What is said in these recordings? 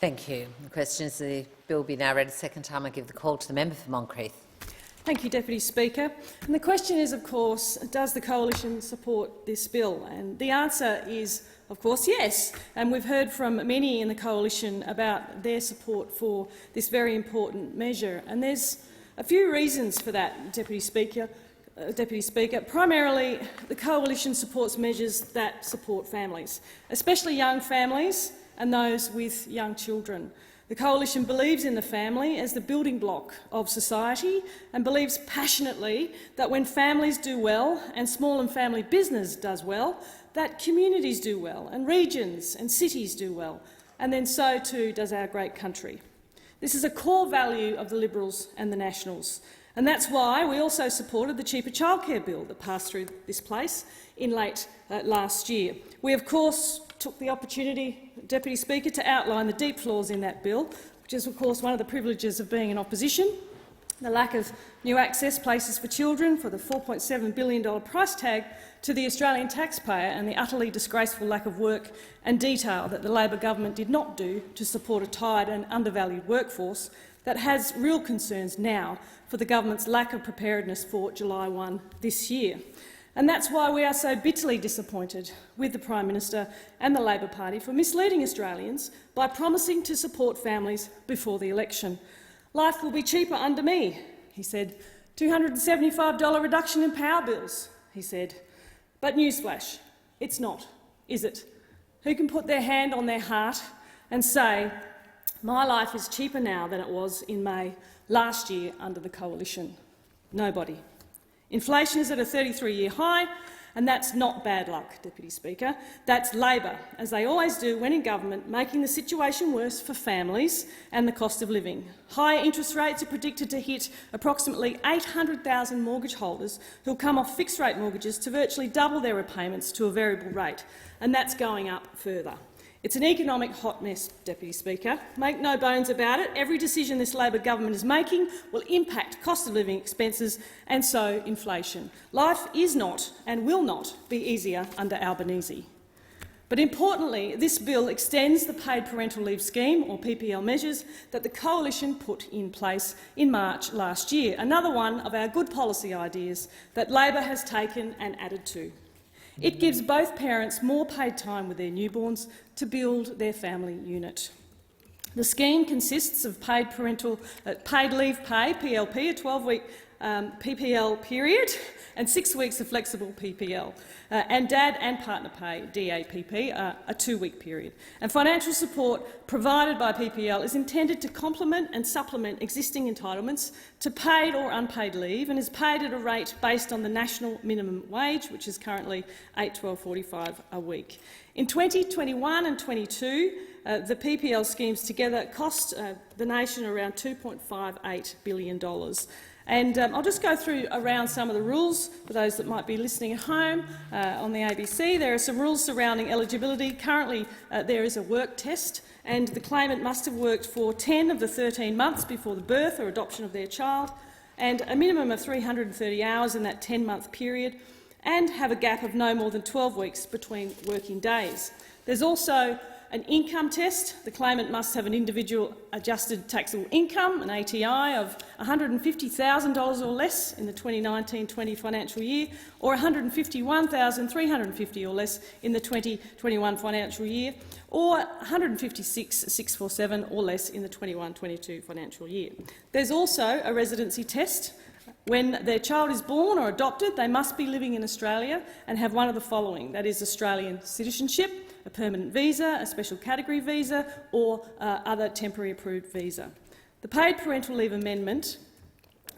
Thank you. The question is the bill be now read a second time. I give the call to the member for Moncrieff. Thank you, Deputy Speaker. And the question is, of course, does the Coalition support this bill? And the answer is, of course, yes. And we've heard from many in the Coalition about their support for this very important measure. And there's a few reasons for that, Deputy Speaker. Primarily, the Coalition supports measures that support families, especially young families and those with young children. The Coalition believes in the family as the building block of society and believes passionately that when families do well and small and family business does well, that communities do well and regions and cities do well, and then so too does our great country. This is a core value of the Liberals and the Nationals, and that's why we also supported the cheaper childcare bill that passed through this place in late last year. We, of course, took the opportunity, Deputy Speaker, to outline the deep flaws in that bill, which is, of course, one of the privileges of being in opposition. The lack of new access places for children, for the $4.7 billion price tag to the Australian taxpayer, and the utterly disgraceful lack of work and detail that the Labor government did not do to support a tired and undervalued workforce that has real concerns now for the government's lack of preparedness for July 1 this year. And that's why we are so bitterly disappointed with the Prime Minister and the Labor Party for misleading Australians by promising to support families before the election. Life will be cheaper under me, he said. $275 reduction in power bills, he said. But newsflash, it's not, is it? Who can put their hand on their heart and say, my life is cheaper now than it was in May last year under the Coalition? Nobody. Inflation is at a 33-year high, and that's not bad luck, Deputy Speaker. That's Labor, as they always do when in government, making the situation worse for families and the cost of living. Higher interest rates are predicted to hit approximately 800,000 mortgage holders who will come off fixed-rate mortgages to virtually double their repayments to a variable rate, and that's going up further. It's an economic hot mess, Deputy Speaker. Make no bones about it, every decision this Labor government is making will impact cost of living expenses and so inflation. Life is not and will not be easier under Albanese. But importantly, this bill extends the paid parental leave scheme, or PPL measures, that the Coalition put in place in March last year, another one of our good policy ideas that Labor has taken and added to. It gives both parents more paid time with their newborns to build their family unit. The scheme consists of paid leave pay, PLP, a 12-week PPL period, and 6 weeks of flexible PPL, and dad and partner pay, DAPP, a 2-week period. And financial support provided by PPL is intended to complement and supplement existing entitlements to paid or unpaid leave and is paid at a rate based on the national minimum wage, which is currently $8.12.45 a week. In 2021 and 22, the PPL schemes together cost the nation around $2.58 billion. And I'll just go through around some of the rules for those that might be listening at home on the ABC. There are some rules surrounding eligibility. Currently, there is a work test, and the claimant must have worked for 10 of the 13 months before the birth or adoption of their child, and a minimum of 330 hours in that 10-month period, and have a gap of no more than 12 weeks between working days. There's also an income test. The claimant must have an individual adjusted taxable income, an ATI, of $150,000 or less in the 2019-20 financial year, or $151,350 or less in the 2021 financial year, or $156,647 or less in the 21-22 financial year. There's also a residency test. When their child is born or adopted, they must be living in Australia and have one of the following, that is Australian citizenship, a permanent visa, a special category visa, or other temporary approved visa. The Paid Parental Leave Amendment,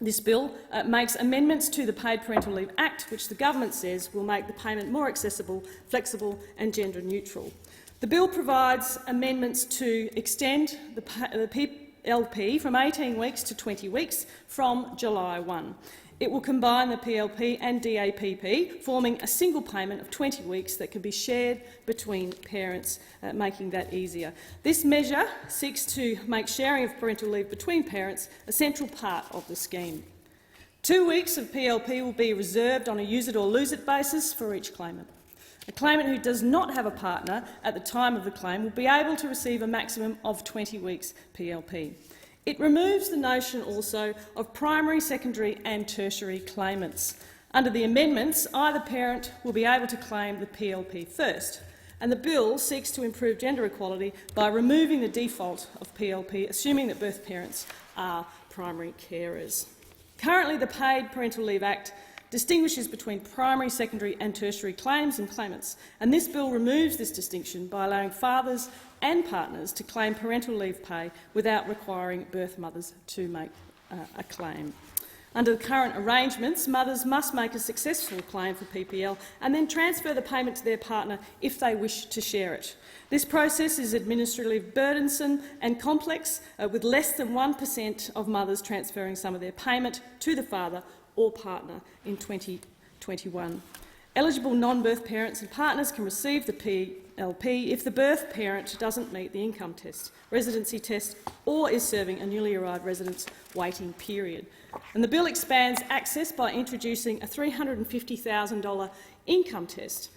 this bill, makes amendments to the Paid Parental Leave Act, which the government says will make the payment more accessible, flexible and gender neutral. The bill provides amendments to extend the PLP from 18 weeks to 20 weeks from July 1. It will combine the PLP and DAPP, forming a single payment of 20 weeks that can be shared between parents, making that easier. This measure seeks to make sharing of parental leave between parents a central part of the scheme. 2 weeks of PLP will be reserved on a use-it-or-lose-it basis for each claimant. A claimant who does not have a partner at the time of the claim will be able to receive a maximum of 20 weeks PLP. It removes the notion also of primary, secondary and tertiary claimants. Under the amendments, either parent will be able to claim the PLP first, and the bill seeks to improve gender equality by removing the default of PLP, assuming that birth parents are primary carers. Currently, the Paid Parental Leave Act distinguishes between primary, secondary and tertiary claims and claimants, and this bill removes this distinction by allowing fathers and partners to claim parental leave pay without requiring birth mothers to make a claim. Under the current arrangements, mothers must make a successful claim for PPL and then transfer the payment to their partner if they wish to share it. This process is administratively burdensome and complex, with less than 1% of mothers transferring some of their payment to the father or partner in 2021. Eligible non-birth parents and partners can receive the PLP if the birth parent doesn't meet the income test, residency test or is serving a newly arrived resident's waiting period. And the bill expands access by introducing a $350,000 income test.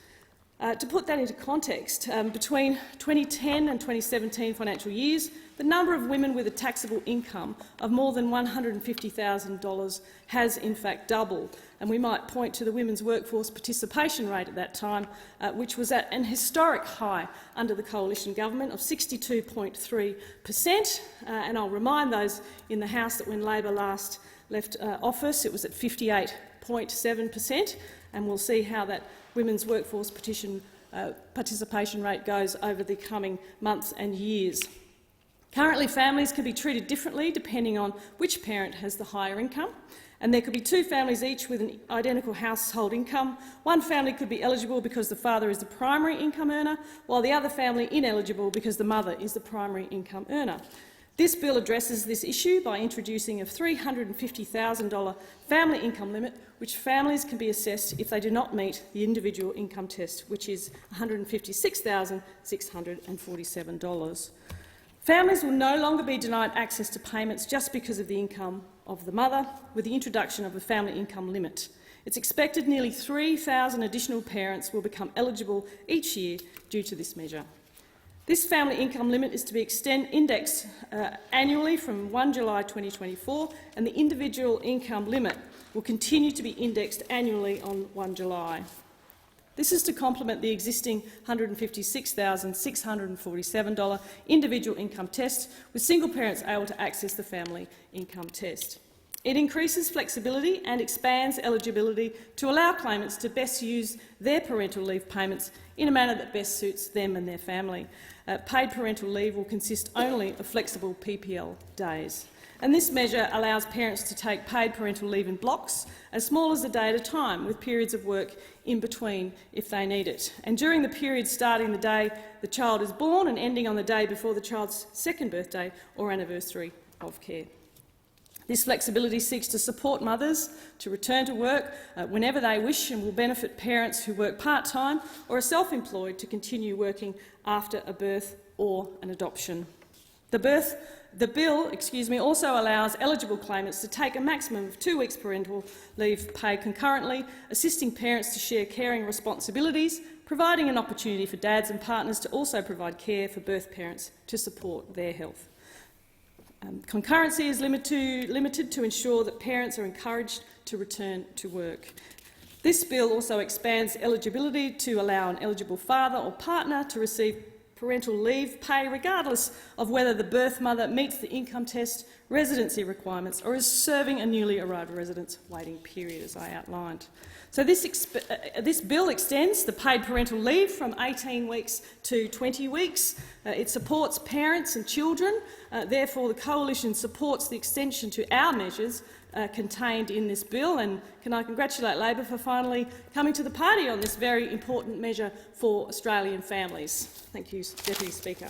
To put that into context, between 2010 and 2017 financial years, the number of women with a taxable income of more than $150,000 has in fact doubled. And we might point to the women's workforce participation rate at that time, which was at an historic high under the coalition government of 62.3%. And I'll remind those in the House that when Labor last left office, it was at 58.7%, and we'll see how that women's workforce participation rate goes over the coming months and years. Currently, families can be treated differently depending on which parent has the higher income, and there could be two families each with an identical household income. One family could be eligible because the father is the primary income earner, while the other family ineligible because the mother is the primary income earner. This bill addresses this issue by introducing a $350,000 family income limit, which families can be assessed if they do not meet the individual income test, which is $156,647. Families will no longer be denied access to payments just because of the income of the mother, with the introduction of a family income limit. It's expected nearly 3,000 additional parents will become eligible each year due to this measure. This family income limit is to be indexed annually from 1 July 2024, and the individual income limit will continue to be indexed annually on 1 July. This is to complement the existing $156,647 individual income test, with single parents able to access the family income test. It increases flexibility and expands eligibility to allow claimants to best use their parental leave payments in a manner that best suits them and their family. Paid parental leave will consist only of flexible PPL days. And this measure allows parents to take paid parental leave in blocks as small as a day at a time, with periods of work in between if they need it. And during the period starting the day the child is born and ending on the day before the child's second birthday or anniversary of care. This flexibility seeks to support mothers to return to work whenever they wish, and will benefit parents who work part-time or are self-employed to continue working after a birth or an adoption. The bill also allows eligible claimants to take a maximum of 2 weeks parental leave pay concurrently, assisting parents to share caring responsibilities, providing an opportunity for dads and partners to also provide care for birth parents to support their health. Concurrency is limited to ensure that parents are encouraged to return to work. This bill also expands eligibility to allow an eligible father or partner to receive parental leave pay regardless of whether the birth mother meets the income test, residency requirements or is serving a newly arrived resident's waiting period, as I outlined. So this bill extends the paid parental leave from 18 weeks to 20 weeks. It supports parents and children. Therefore, the Coalition supports the extension to our measures contained in this bill. And can I congratulate Labor for finally coming to the party on this very important measure for Australian families. Thank you, Deputy Speaker.